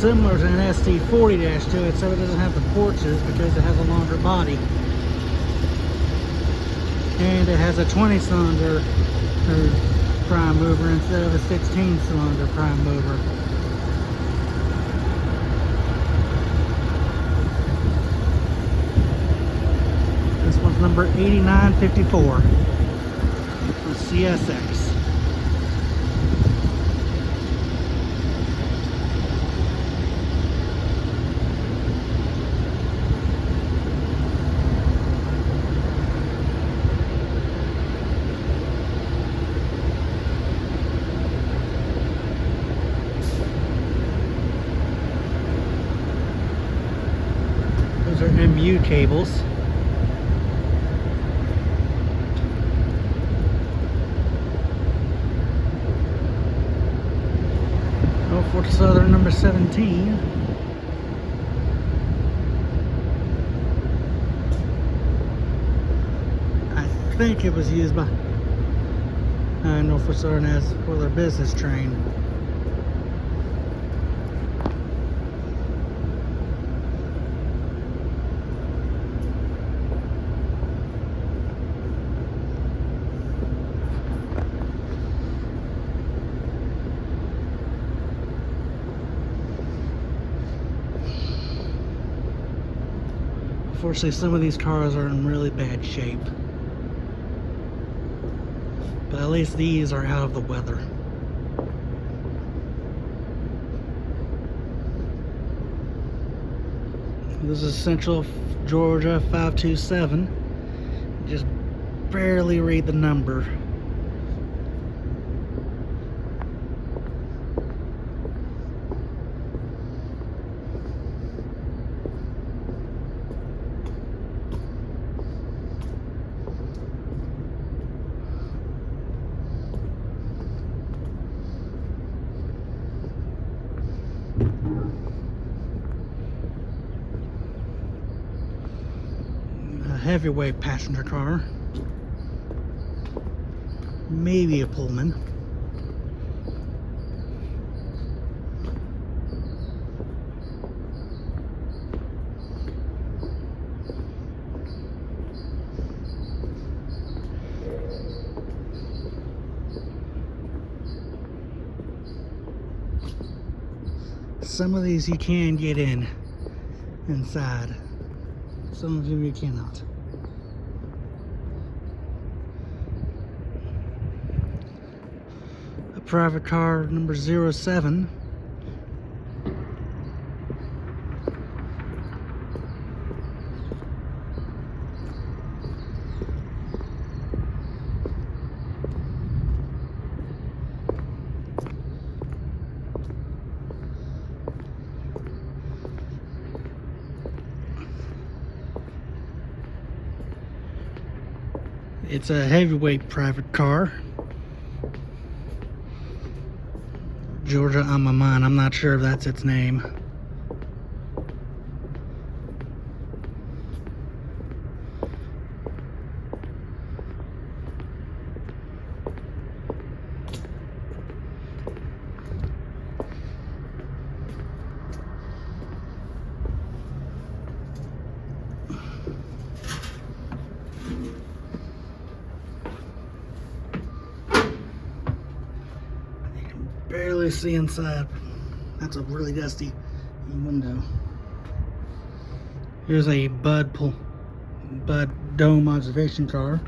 similar to an ST40-2, except it doesn't have the porches because it has a longer body. And it has a 20-cylinder prime mover instead of a 16-cylinder prime mover. This one's number 8954 for CSX. Those are MU cables. Norfolk Southern number 17. I think it was used by Norfolk Southern as for their business train. Unfortunately, some of these cars are in really bad shape. But at least these are out of the weather. This is Central Georgia 527. Just barely read the number. Heavyweight passenger car, maybe a Pullman. Some of these you can get inside, some of them you cannot. Private car number 07. It's a heavyweight private car. Georgia on my mind. I'm not sure if that's its name. Barely see inside. That's a really dusty window. Here's a Bud Dome observation car.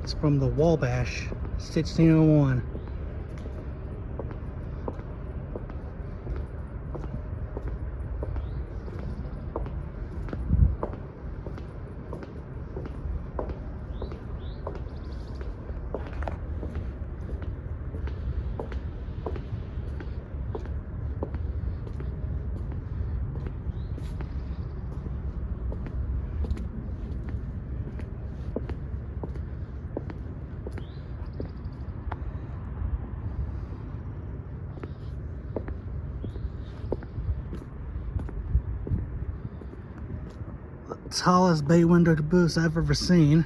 It's from the Wabash 1601. tallest bay window caboose I've ever seen.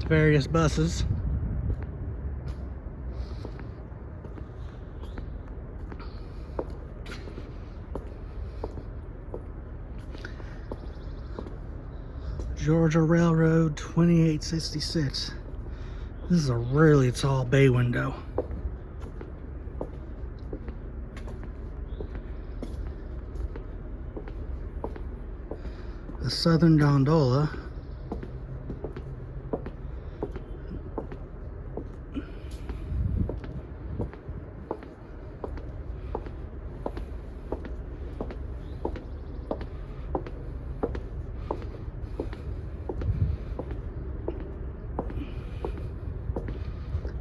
Various buses. Georgia Railroad 2866. This is a really tall bay window. The Southern Gondola.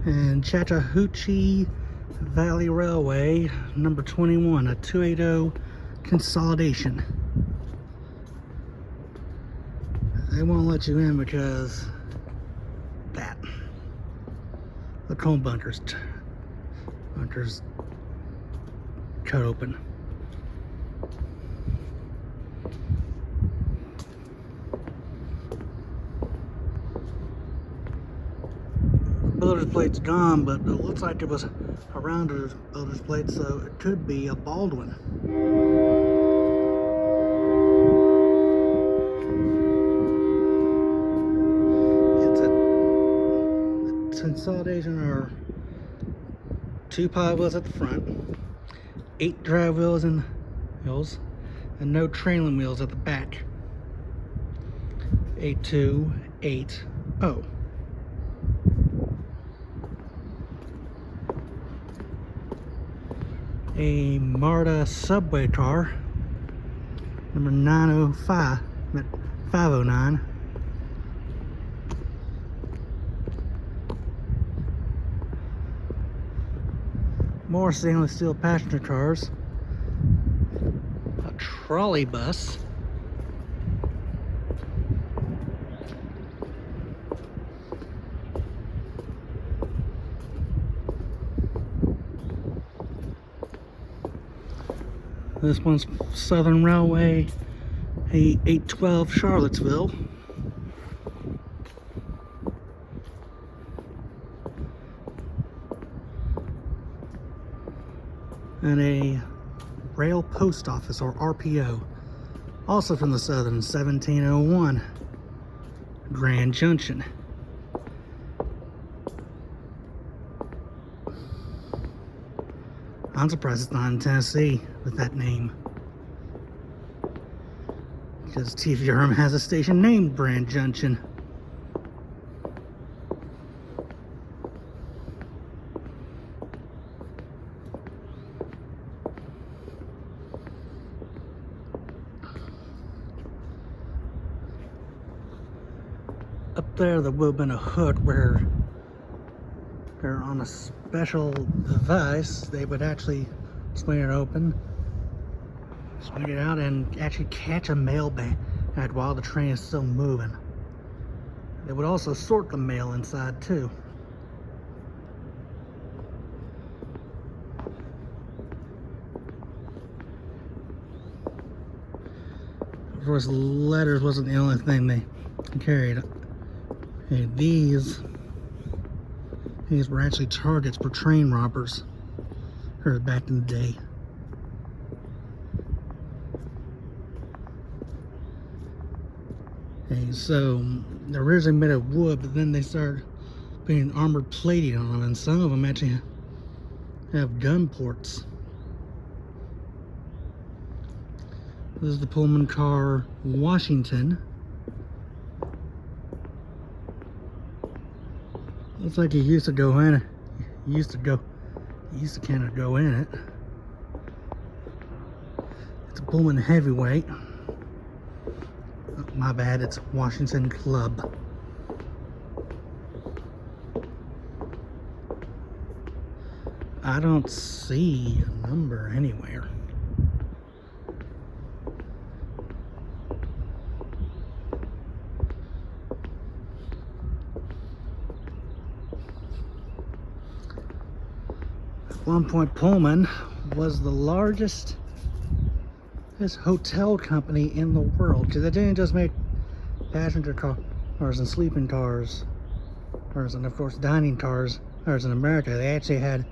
And Chattahoochee Valley Railway, number 21, a 280 consolidation. They won't let you in because that. The cone bunkers cut open. Builder's plate's gone, but it looks like it was around a builder's plate, so it could be a Baldwin. It's a consolidation, or 2 pie wheels at the front, 8 drive wheels and no trailing wheels at the back. 8280. A MARTA subway car, number 509. More stainless steel passenger cars. A trolley bus. This one's Southern Railway, a 812 Charlottesville. And a Rail Post Office, or RPO, also from the Southern, 1701 Grand Junction. I'm surprised it's not in Tennessee with that name, because TVRM has a station named Grand Junction. Up there would have been a hood where they're on a special device. They would actually swing it open, swing it out, and actually catch a mail bag while the train is still moving. They would also sort the mail inside too. Of course, letters wasn't the only thing they carried. Okay, these were actually targets for train robbers, or back in the day. Okay, so they're originally made of wood, but then they started putting armored plating on them, and some of them actually have gun ports. This is the Pullman car Washington. Looks like you used to go in it. You used to kind of go in it. It's a Pullman heavyweight. Oh, my bad, it's Washington Club. I don't see a number anywhere. At one point, Pullman was the largest hotel company in the world, because they didn't just make passenger cars and sleeping cars, and of course dining cars in America. They actually had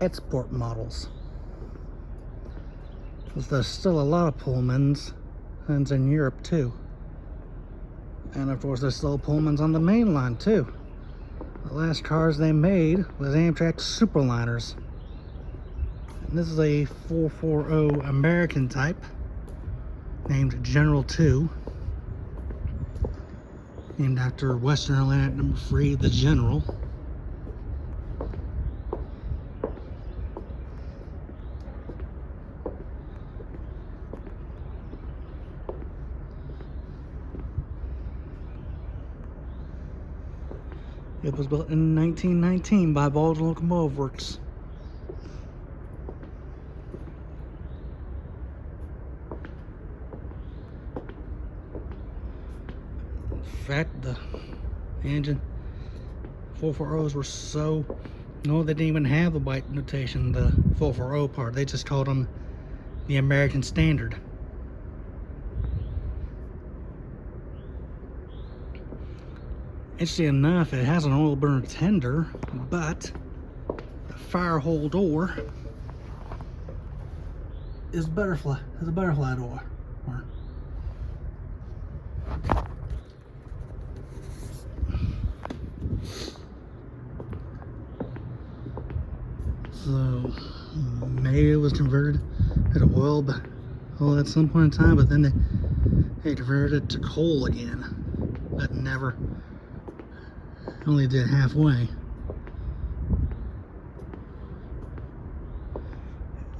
export models. There's still a lot of Pullmans and in Europe too, and of course there's still Pullmans on the main line too. The last cars they made was Amtrak Superliners, and this is a 440 American type named General 2, named after Western Atlantic number 3, the General. It was built in 1919 by Baldwin Locomotive Works. In fact, the engine 440s were so... No, they didn't even have the white notation, the 440 part. They just called them the American Standard. Interesting enough, it has an oil burner tender, but the fire hole door is a butterfly door. So maybe it was converted to oil at some point in time, but then they converted it to coal again, but never. Only did halfway.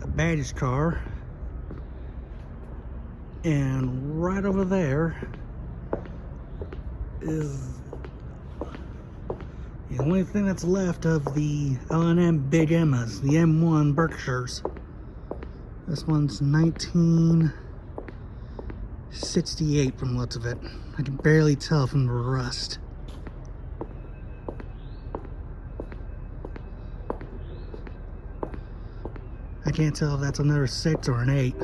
A baggage car, and right over there is the only thing that's left of the L&M Big Emmas, the M1 Berkshires. This one's 1968 from the looks of it. I can barely tell from the rust. I can't tell if that's another 6 or an 8.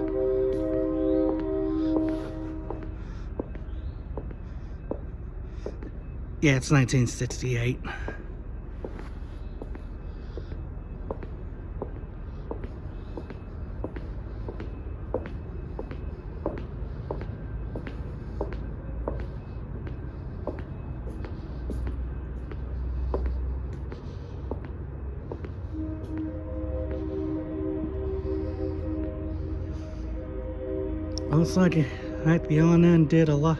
Yeah, it's 1968. Looks like the L&N did a lot.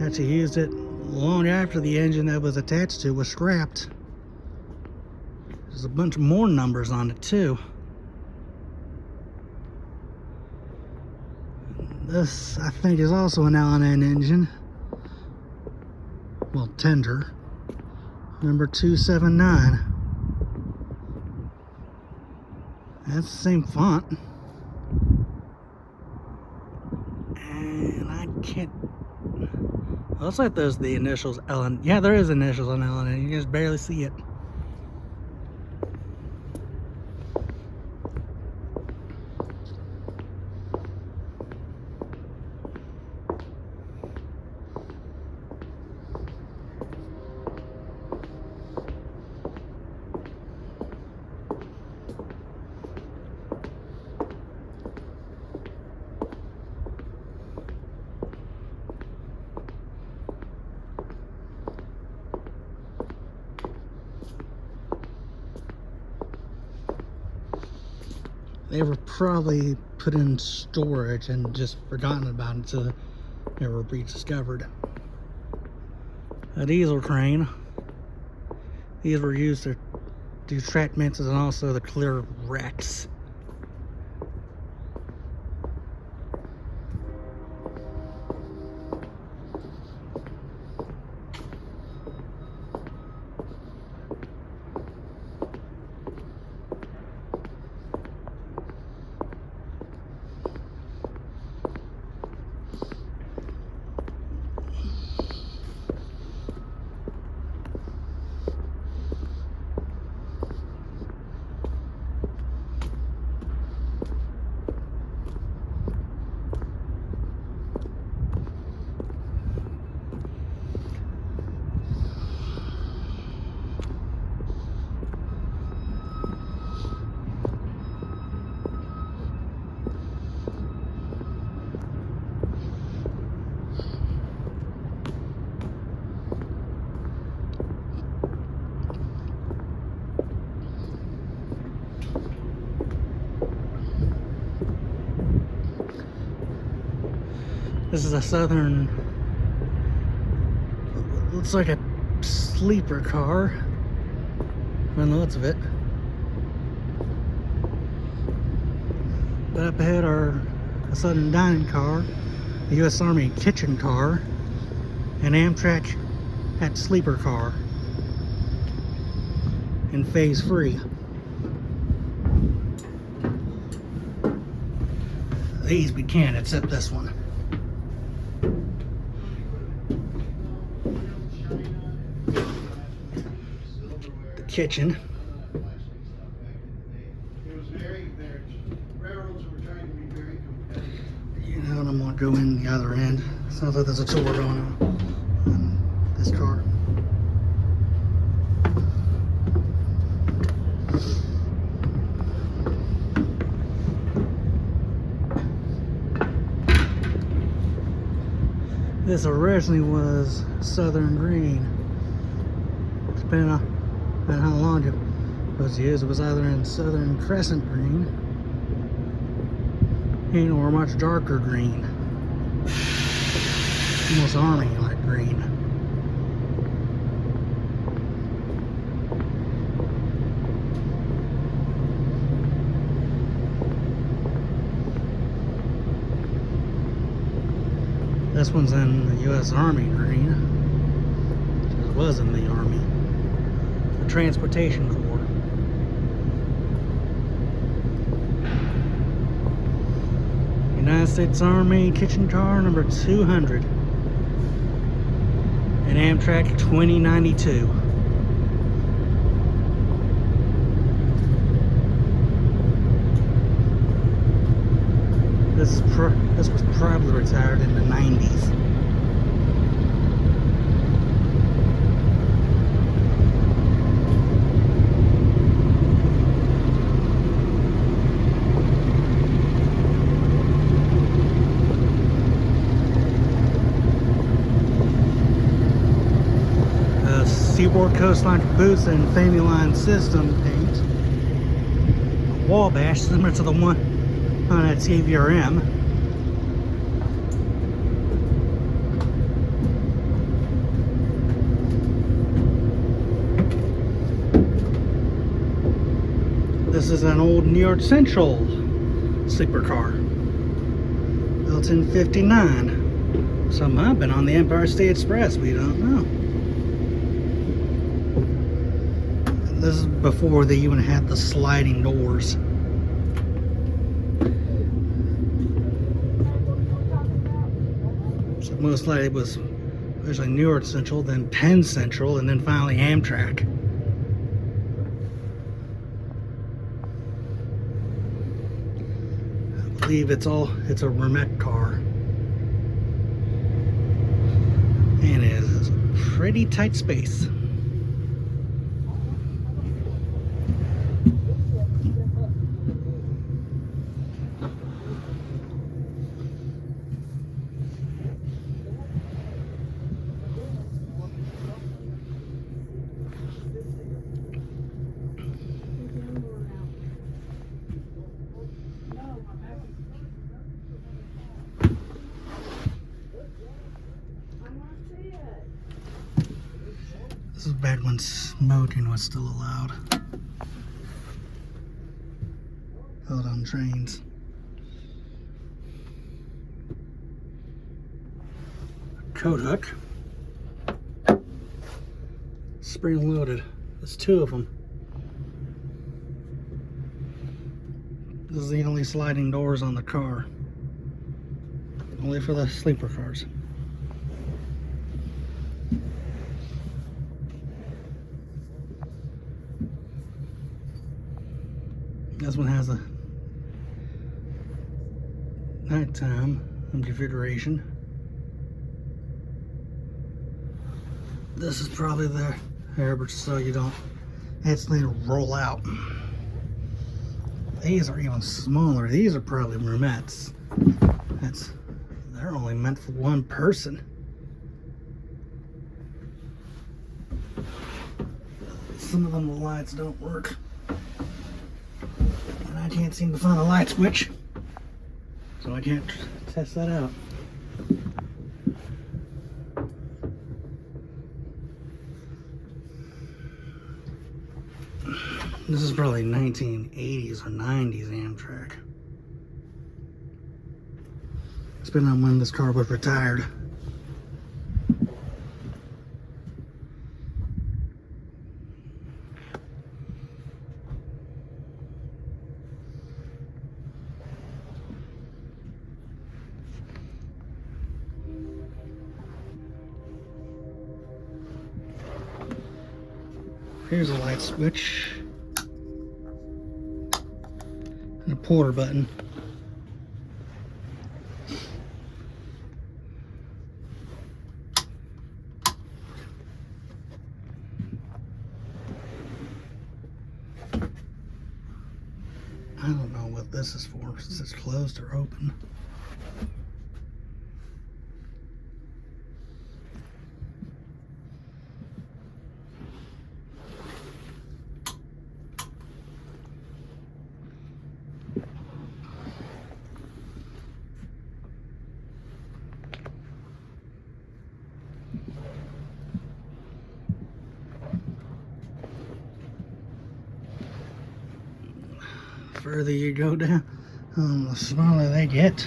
Actually used it long after the engine that was attached to was scrapped. There's a bunch more numbers on it too. This, I think, is also an L&N engine. Well, tender. Number 279. That's the same font. And I can't... Looks like there's the initials L&N. Yeah, there is initials on L&N. You can just barely see it. They were probably put in storage and just forgotten about it until they were rediscovered. A diesel train. These were used to do track maintenance and also to clear wrecks. This is a Southern, looks like a sleeper car from the looks of it. But up ahead are a Southern dining car, a U.S. Army kitchen car, an Amtrak at sleeper car in phase free. These we can't, except this one. The kitchen. You know, and I'm gonna go in the other end. Sounds like there's a tour going on this car. This originally was Southern green. Depending on how long it was used, it was either in Southern crescent green or a much darker green. Almost army like green. This one's in the U.S. Army green. It was in the Army. The Transportation Corps. United States Army kitchen car number 200. An Amtrak 2092. This was probably retired in the 90s. Seaboard Coastline Caboose and Family Line System paint. A Wabash similar to the one on that CVRM. This is an old New York Central sleeper car, built in '59. Some might have been on the Empire State Express, we don't know. This is before they even had the sliding doors. So most likely it was originally New York Central, then Penn Central, and then finally Amtrak. I believe it's a Remet car. And it is a pretty tight space. This is back when smoking was still allowed. Held on trains. Coat hook. Spring loaded. There's two of them. This is the only sliding doors on the car. Only for the sleeper cars. This one has a nighttime configuration. This is probably the airbag so you don't instantly roll out. These are even smaller. These are probably Remets. They're only meant for one person. Some of them the lights don't work. And I can't seem to find a light switch. So I can't test that out. This is probably 1980s or 90s Amtrak. Depending on when this car was retired. Here's a light switch and a porter button. I don't know what this is for, since it's closed or open. The further you go down, the smaller they get.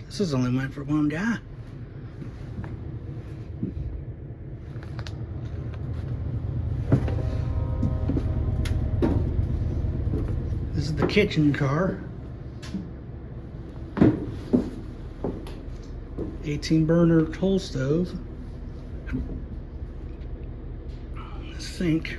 This is only meant for one guy. This is the kitchen car. 18 burner coal stove. Sink.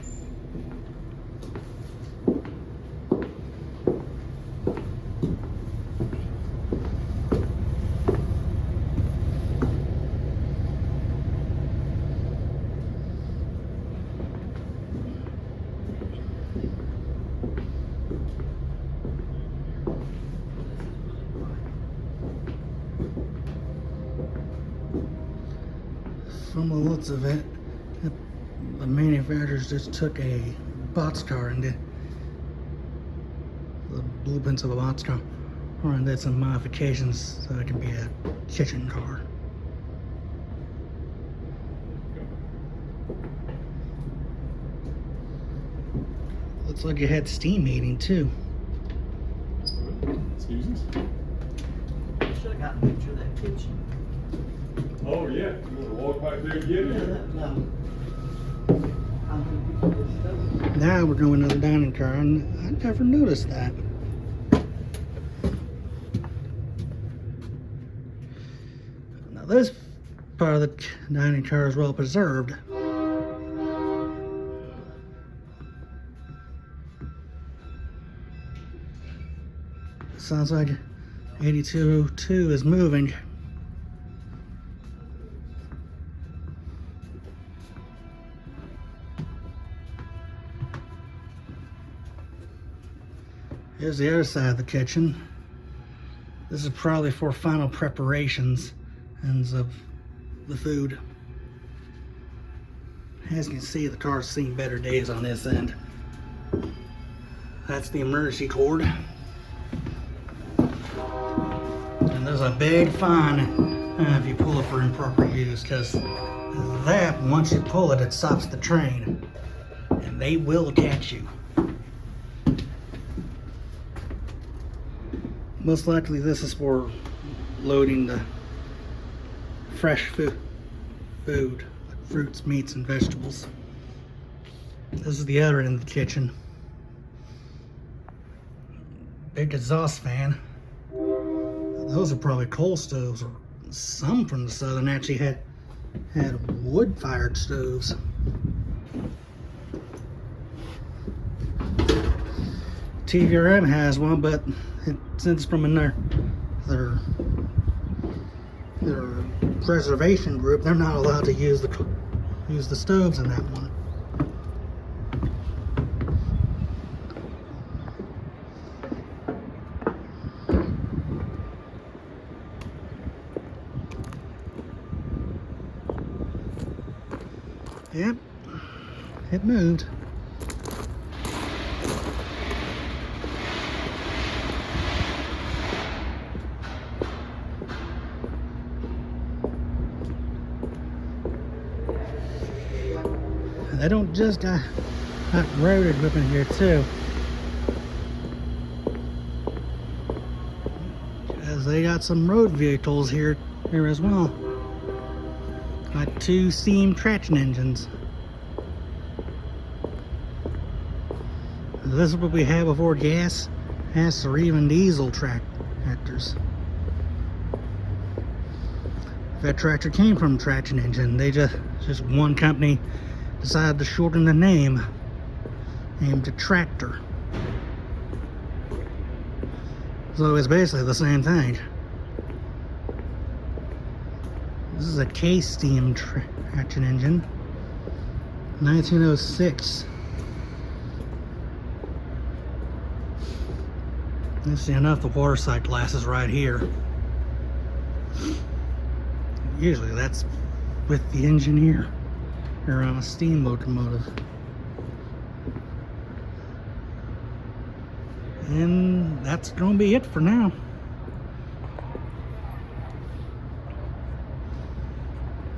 From the looks of it, the manufacturers just took a boxcar and did the blueprints of a boxcar, and did some modifications so it can be a kitchen car. Looks like it had steam heating too. Excuse us? Should have got a picture of that kitchen. Oh, yeah. You want to walk back there and get it? No. Now we're going to the dining car, and I never noticed that. Now this part of the dining car is well preserved. Sounds like 8202 is moving. Here's the other side of the kitchen. This is probably for final preparations of the food. As you can see, the car's seen better days on this end. That's the emergency cord. And there's a big fine if you pull it for improper use, because that, once you pull it, it stops the train. And they will catch you. Most likely this is for loading the fresh food, like fruits, meats, and vegetables. This is the other end of the kitchen. Big exhaust fan. Those are probably coal stoves, or some from the southern actually had wood-fired stoves. TVRM has one, but since it's from their preservation group, they're not allowed to use the stoves in that one. Yep, it moved. They don't just got road equipment here too. As they got some road vehicles here as well. Got 2 steam traction engines. This is what we have before gas, or even diesel tractors. That tractor came from traction engine. They just one company decided to shorten the name to tractor. So it's basically the same thing. This is a K-steam traction engine, 1906. Let's see, enough the water side glasses right here. Usually that's with the engineer or on a steam locomotive. And that's going to be it for now.